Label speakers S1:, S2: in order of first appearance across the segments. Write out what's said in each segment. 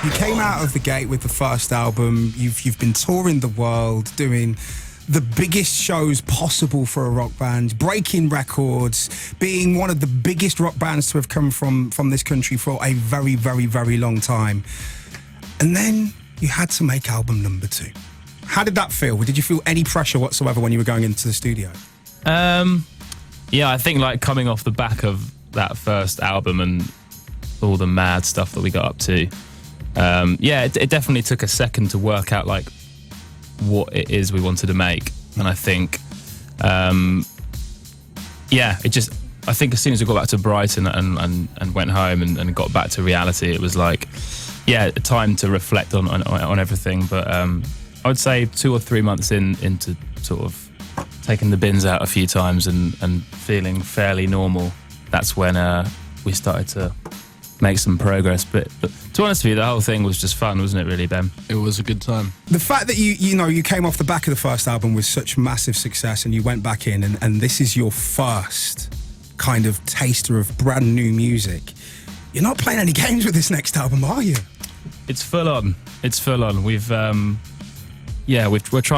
S1: You came out of the gate with the first album. You've been touring the world, doing the biggest shows possible for a rock band, breaking records, being one of the biggest rock bands to have come from this country for a very, very, very long time. And then you had to make album number 2. How did that feel? Did you feel any pressure whatsoever when you were going into the studio?
S2: Yeah, I think like coming off the back of that first album and all the mad stuff that we got up to, it definitely took a second to work out like what it is we wanted to make. And I think, I think as soon as we got back to Brighton and went home and got back to reality, it was like, time to reflect on everything. But I would say 2 or 3 months into sort of taking the bins out a few times and feeling fairly normal, that's when we started to make some progress. But to be honest with you, the whole thing was just fun, wasn't it really, Ben?
S3: It was a good time.
S1: The fact that you came off the back of the first album with such massive success and you went back in and this is your first kind of taster of brand new music. You're not playing any games with this next album, are you?
S2: It's full on. It's full on. We're trying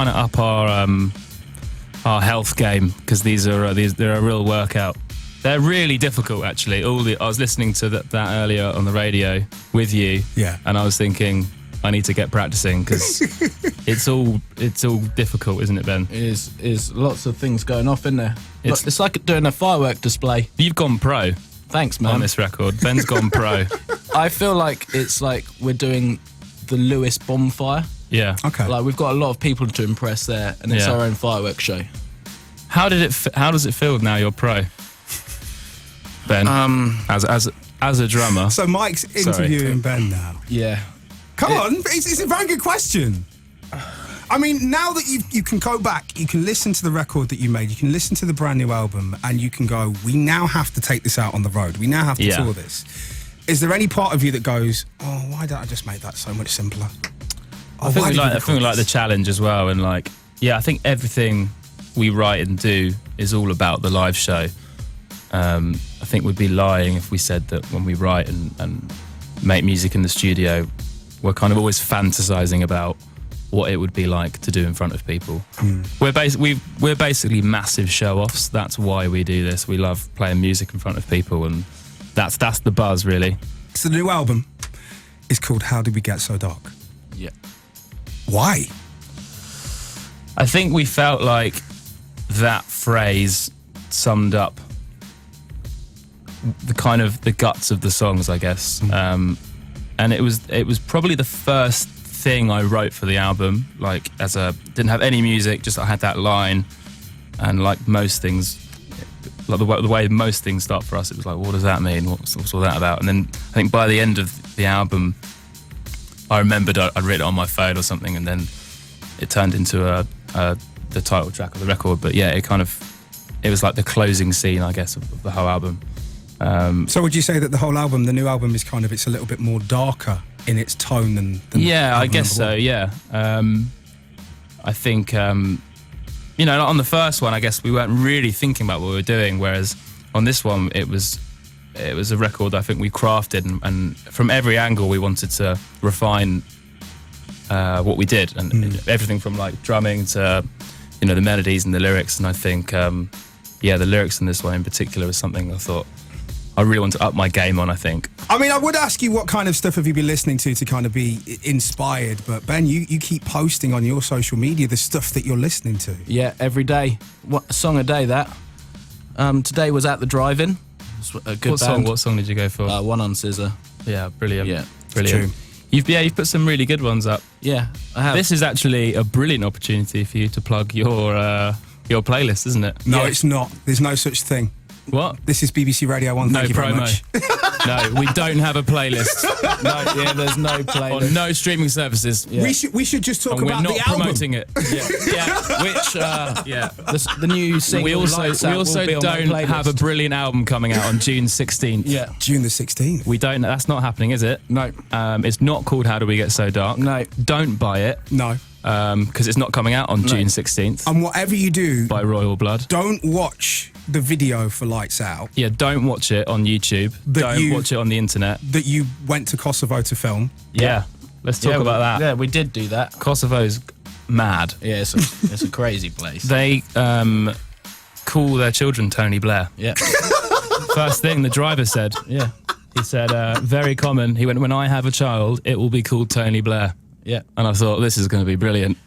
S2: to up our health game, because they're a real workout. They're really difficult, actually. I was listening to that earlier on the radio with you, and I was thinking I need to get practicing, because it's all difficult, isn't it, Ben?
S3: It is lots of things going off in there. It's like doing a firework display.
S2: You've gone pro.
S3: Thanks, man.
S2: On this record, Ben's gone pro.
S3: I feel like it's like we're doing the Lewis bonfire.
S2: Yeah.
S1: Okay.
S3: Like we've got a lot of people to impress there, and it's our own fireworks show.
S2: How does it feel now you're pro, Ben? As a drummer.
S1: So Mike's interviewing Ben now.
S3: Yeah.
S1: Come on, it's a very good question. I mean, now that you can go back, you can listen to the record that you made, you can listen to the brand new album, and you can go, we now have to take this out on the road. We now have to tour this. Is there any part of you that goes, oh, why don't I just make that so much simpler?
S2: I think we like the challenge as well, and like, I think everything we write and do is all about the live show. I think we'd be lying if we said that when we write and make music in the studio, we're kind of always fantasizing about what it would be like to do in front of people. We're basically massive show-offs. That's why we do this. We love playing music in front of people, and that's the buzz, really.
S1: So the new album is called How Did We Get So Dark?
S3: Yeah.
S1: Why?
S2: I think we felt like that phrase summed up the guts of the songs, I guess. And it was probably the first thing I wrote for the album. Like, didn't have any music, just I had that line, and like most things, like the way most things start for us, it was like, what does that mean? What's all that about? And then I think by the end of the album, I remembered I'd written it on my phone or something, and then it turned into the title track of the record. But yeah, it was like the closing scene, I guess, of the whole album.
S1: So would you say that the whole album, the new album, is it's a little bit more darker in its tone than
S2: I guess so, yeah. I think, on the first one, I guess we weren't really thinking about what we were doing, whereas on this one, it was a record I think we crafted, and from every angle we wanted to refine what we did, and everything from like drumming to the melodies and the lyrics. And I think the lyrics in this one in particular is something I thought I really want to up my game on, I think. I
S1: mean, I would ask you what kind of stuff have you been listening to kind of be inspired, but Ben, you keep posting on your social media the stuff that you're listening to.
S3: Yeah, every day. A song a day, that. Today was At the Drive-In. A good band.
S2: What song did you go for?
S3: One on Scissor.
S2: Yeah, brilliant.
S3: Yeah,
S2: brilliant. You've put some really good ones up.
S3: Yeah, I have.
S2: This is actually a brilliant opportunity for you to plug your playlist, isn't it?
S1: No, it's not. There's no such thing.
S2: What?
S1: This is BBC Radio 1. Thank you very much.
S2: No, we don't have a playlist.
S3: There's no playlist.
S2: On no streaming services.
S1: Yeah. We should just talk about the album.
S2: We're not promoting it.
S3: The new single.
S2: We also don't have a brilliant album coming out on June 16th.
S3: Yeah.
S1: June the 16th.
S2: We don't. That's not happening, is it?
S3: No.
S2: It's not called How Do We Get So Dark?
S3: No.
S2: Don't buy it.
S1: No.
S2: Because it's not coming out on June 16th.
S1: And whatever you do,
S2: by Royal Blood,
S1: don't watch the video for Lights Out.
S2: Yeah, don't watch it on YouTube. Don't watch it on the internet.
S1: That you went to Kosovo to film.
S2: Yeah. Let's talk about that.
S3: Yeah, we did do that.
S2: Kosovo's mad.
S3: Yeah, it's a crazy place.
S2: They call their children Tony Blair.
S3: Yeah,
S2: First thing the driver said.
S3: yeah,
S2: He said, very common. He went, when I have a child, it will be called Tony Blair.
S3: yeah.
S2: And I thought, this is going to be brilliant.